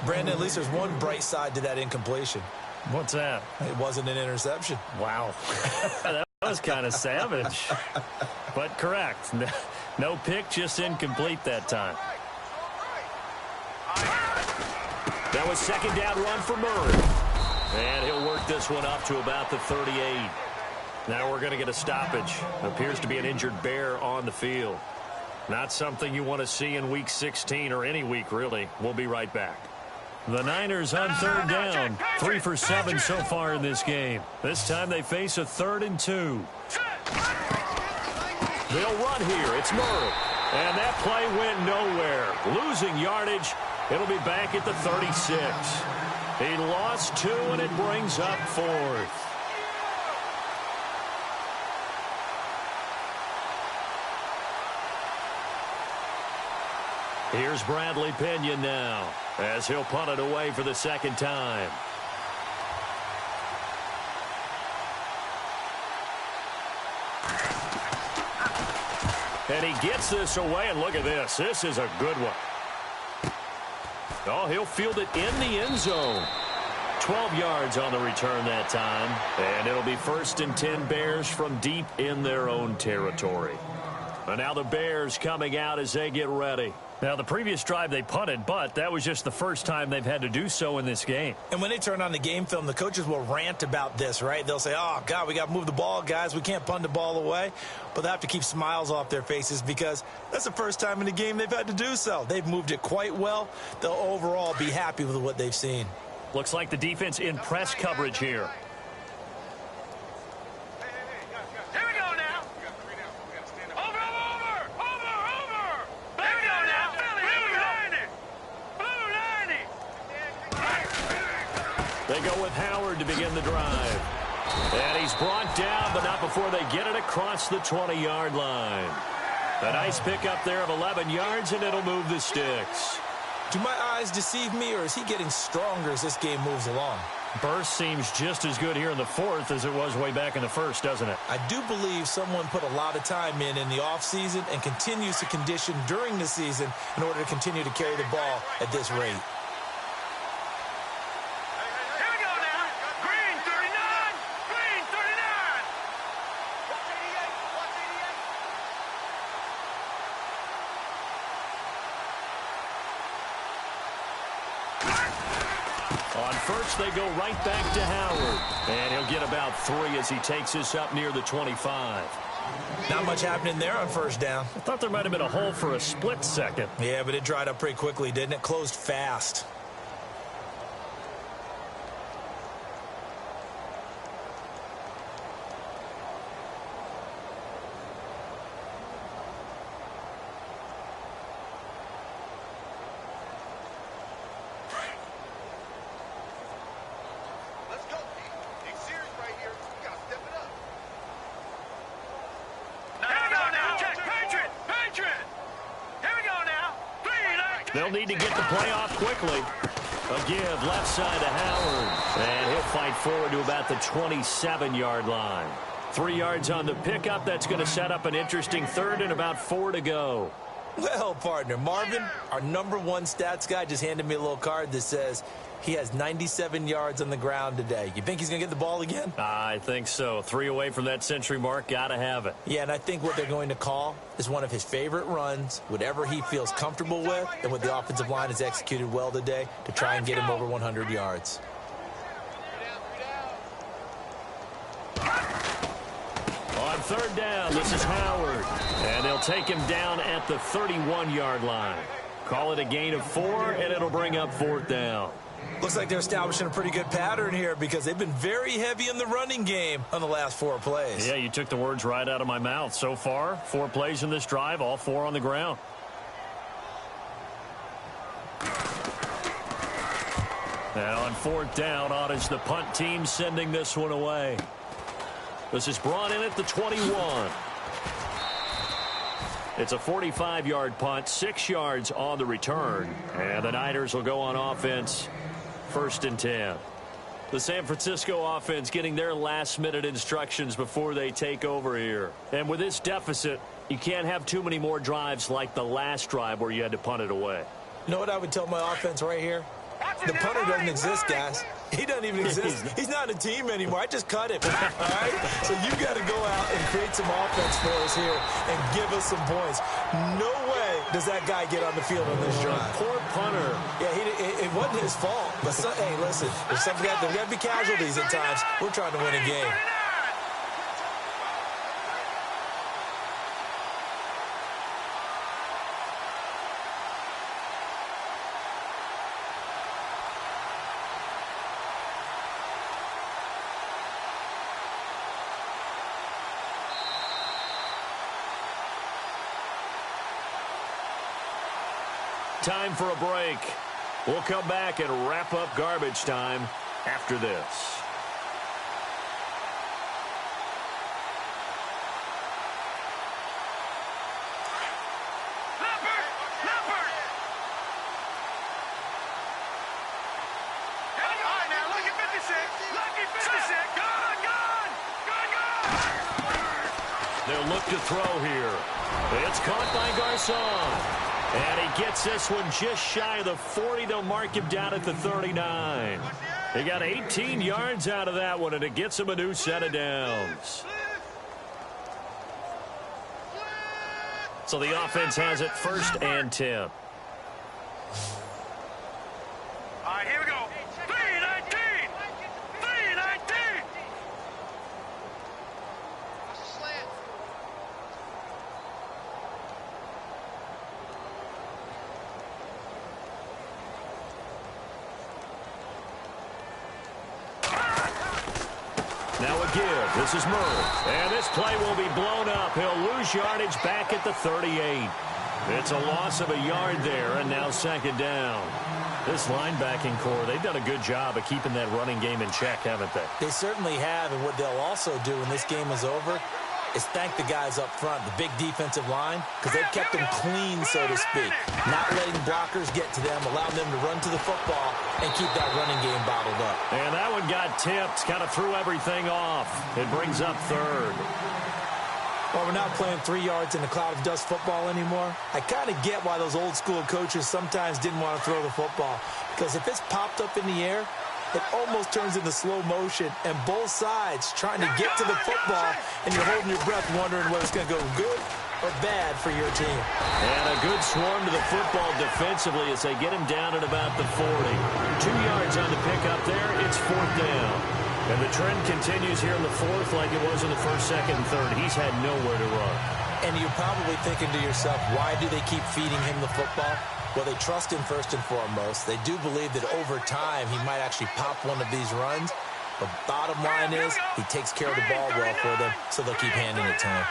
Brandon, at least there's one bright side to that incompletion. What's that? It wasn't an interception. Wow. That was kind of savage. But correct. No pick, just incomplete that time. That was second down run for Murray. And he'll work this one up to about the 38. Now we're going to get a stoppage. Appears to be an injured Bear on the field. Not something you want to see in Week 16 or any week, really. We'll be right back. The Niners on third down. 3 for 7 so far in this game. This time they face a 3rd and 2. They'll run here. It's Murray. And that play went nowhere. Losing yardage. It'll be back at the 36. He lost 2, and it brings up 4th. Here's Bradley Pinion now as he'll punt it away for the second time. And he gets this away, and look at this. This is a good one. Oh, he'll field it in the end zone. 12 yards on the return that time. And it'll be 1st and 10 Bears from deep in their own territory. And now the Bears coming out as they get ready. Now, the previous drive they punted, but that was just the first time they've had to do so in this game. And when they turn on the game film, the coaches will rant about this, right? They'll say, oh, God, we got to move the ball, guys. We can't punt the ball away. But they have to keep smiles off their faces because that's the first time in the game they've had to do so. They've moved it quite well. They'll overall be happy with what they've seen. Looks like the defense in press coverage here. They go with Howard to begin the drive. And he's brought down, but not before they get it across the 20-yard line. A nice pickup there of 11 yards, and it'll move the sticks. Do my eyes deceive me, or is he getting stronger as this game moves along? Burst seems just as good here in the fourth as it was way back in the first, doesn't it? I do believe someone put a lot of time in the offseason and continues to condition during the season in order to continue to carry the ball at this rate. Here we go now. Green 39. Green 39. Watch 88. Watch 88. On first, they go right back to Howard. And he'll get about 3 as he takes this up near the 25. Not much happening there on first down. I thought there might have been a hole for a split second. Yeah, but it dried up pretty quickly, didn't it? Closed fast. Let's go, Pete. Big series right here. We got to step it up. Here we go now. Check. Patriot. Patriot. Here we go now. 3-19. They'll need to get the play off quickly. A give left side to Howard. And he'll fight forward to about the 27-yard line. 3 yards on the pickup. That's going to set up an interesting third and about 4 to go. Well, partner, Marvin, our #1 stats guy, just handed me a little card that says he has 97 yards on the ground today. You think he's going to get the ball again? I think so. 3 away from that century mark. Got to have it. Yeah, and I think what they're going to call is one of his favorite runs, whatever he feels comfortable with, and what the offensive line has executed well today to try and get him over 100 yards. On third down, this is Howard. And they'll take him down at the 31-yard line. Call it a gain of 4, and it'll bring up 4th down. Looks like they're establishing a pretty good pattern here because they've been very heavy in the running game on the last 4 plays. Yeah, you took the words right out of my mouth. So far, 4 plays in this drive, all 4 on the ground. Now on 4th down, on is the punt team sending this one away. This is brought in at the 21. It's a 45-yard punt, 6 yards on the return. And the Niners will go on offense, 1st and 10. The San Francisco offense getting their last-minute instructions before they take over here. And with this deficit, you can't have too many more drives like the last drive where you had to punt it away. You know what I would tell my offense right here? The punter doesn't exist, guys. He doesn't even exist. He's not a team anymore. I just cut him. All right? So you got to go out and create some offense for us here and give us some points. No way does that guy get on the field on this drive. Poor punter. Yeah, it wasn't his fault. But, hey, listen, there's got to be casualties at times. We're trying to win a game. Time for a break. We'll come back and wrap up garbage time after this. They'll look to throw here. It's caught by Garcon. And he gets this one just shy of the 40. They'll mark him down at the 39. He got 18 yards out of that one, and it gets him a new set of downs. So the offense has it 1st and 10. All right, here we go. 3-19. 3-19. Now a give. This is Murray. And this play will be blown up. He'll lose yardage back at the 38. It's a loss of a yard there, and now 2nd down. This linebacking core, they've done a good job of keeping that running game in check, haven't they? They certainly have, and what they'll also do when this game is over is thank the guys up front, the big defensive line, because they've kept them clean, so to speak. Not letting blockers get to them, allowing them to run to the football and keep that running game bottled up. And that one got tipped, kind of threw everything off. It brings up third. Well, we're not playing 3 yards in a cloud of dust football anymore. I kind of get why those old school coaches sometimes didn't want to throw the football, because if it's popped up in the air, it almost turns into slow motion, and both sides trying to get to the football, and you're holding your breath wondering whether it's going to go good or bad for your team. And a good swarm to the football defensively as they get him down at about the 40. 2 yards on the pickup there. It's fourth down. And the trend continues here in the fourth like it was in the first, second, and third. He's had nowhere to run. And you're probably thinking to yourself, why do they keep feeding him the football? Well, they trust him first and foremost. They do believe that over time he might actually pop one of these runs. But bottom line is he takes care of the ball well for them, so they'll keep handing it to him.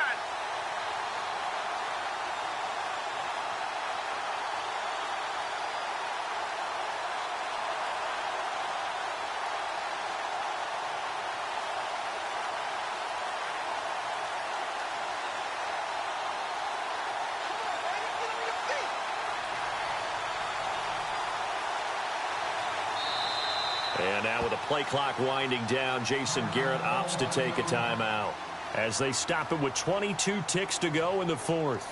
And now with the play clock winding down, Jason Garrett opts to take a timeout as they stop it with 22 ticks to go in the fourth.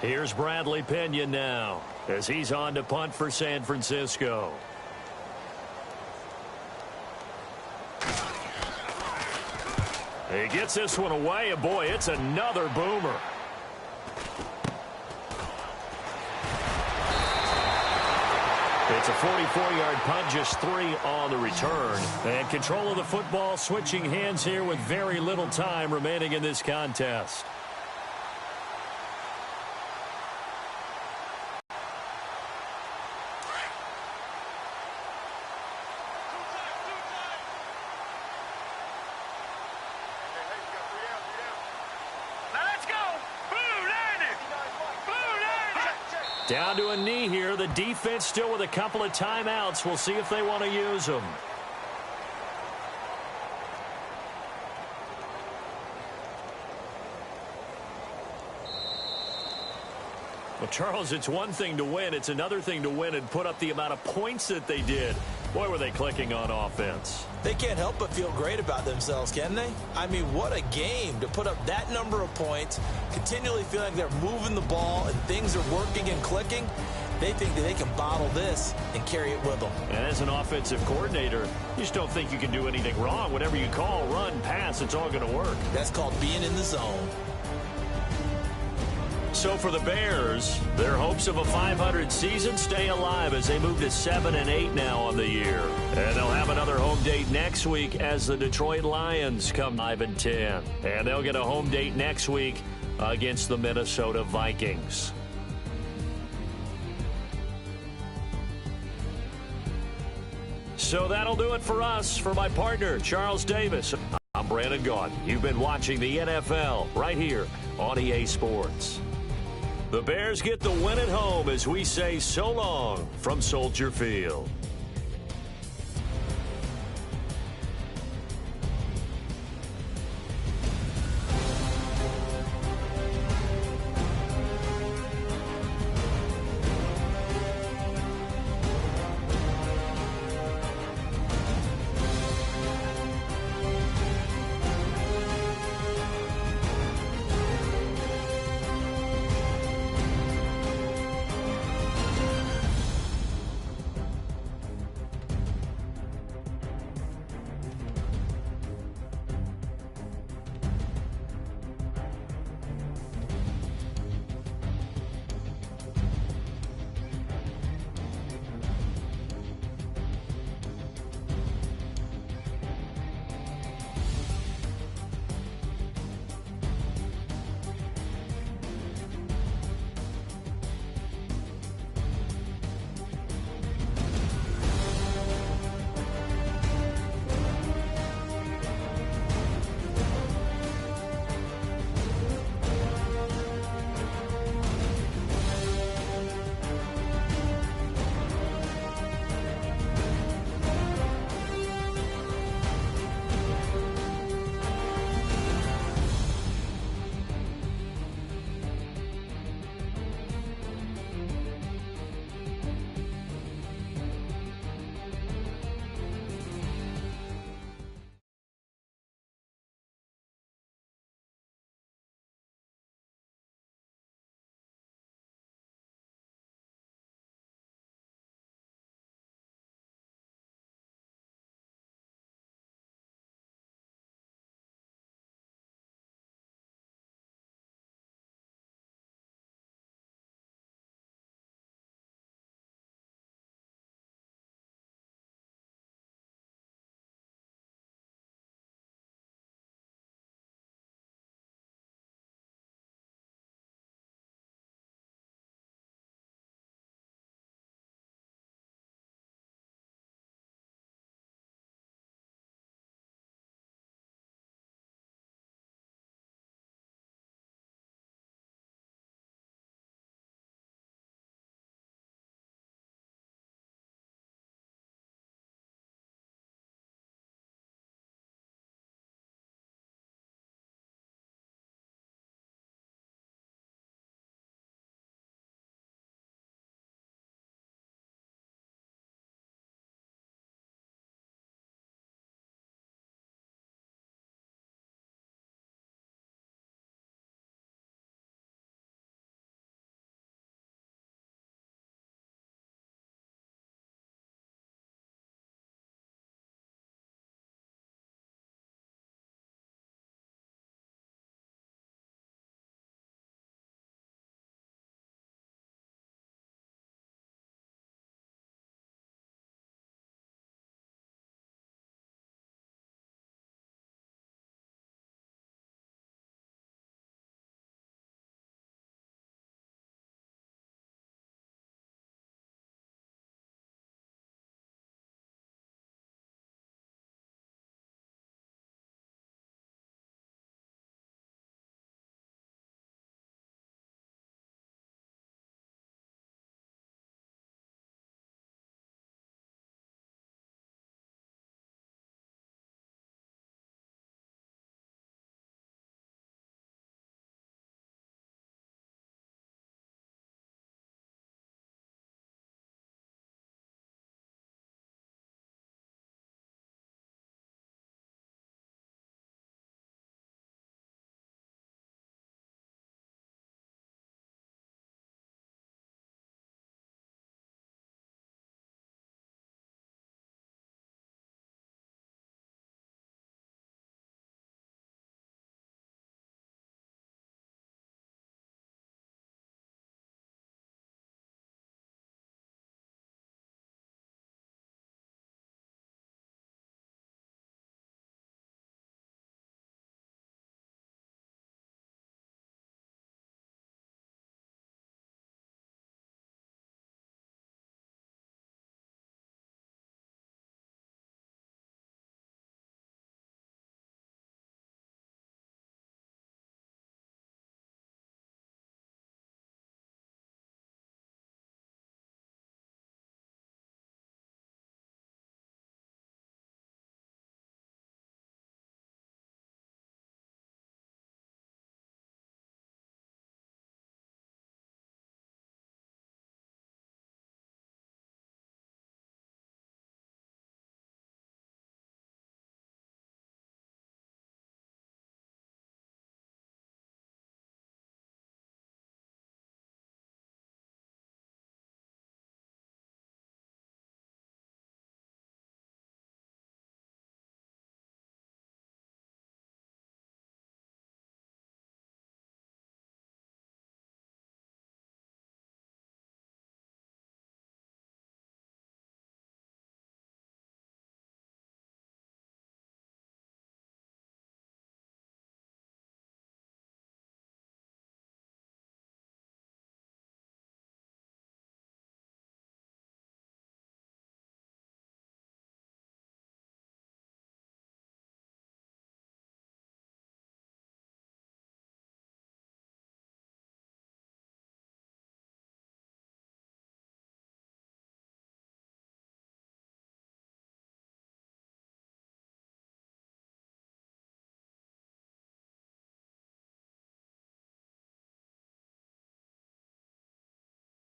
Here's Bradley Pena now as he's on to punt for San Francisco. He gets this one away, and boy, it's another boomer. It's a 44-yard punt, just 3 on the return. And control of the football switching hands here with very little time remaining in this contest. Down to a knee here. The defense still with a couple of timeouts. We'll see if they want to use them. Well, Charles, it's one thing to win. It's another thing to win and put up the amount of points that they did. Boy, were they clicking on offense. They can't help but feel great about themselves, can they? I mean, what a game to put up that number of points, continually feel like they're moving the ball and things are working and clicking. They think that they can bottle this and carry it with them. And as an offensive coordinator, you just don't think you can do anything wrong. Whatever you call, run, pass, it's all going to work. That's called being in the zone. So for the Bears, their hopes of a 500 season stay alive as they move to 7-8 now on the year. And they'll have another home date next week as the Detroit Lions come 5-10. And they'll get a home date next week against the Minnesota Vikings. So that'll do it for us. For my partner, Charles Davis, I'm Brandon Gaudin. You've been watching the NFL right here on EA Sports. The Bears get the win at home as we say so long from Soldier Field.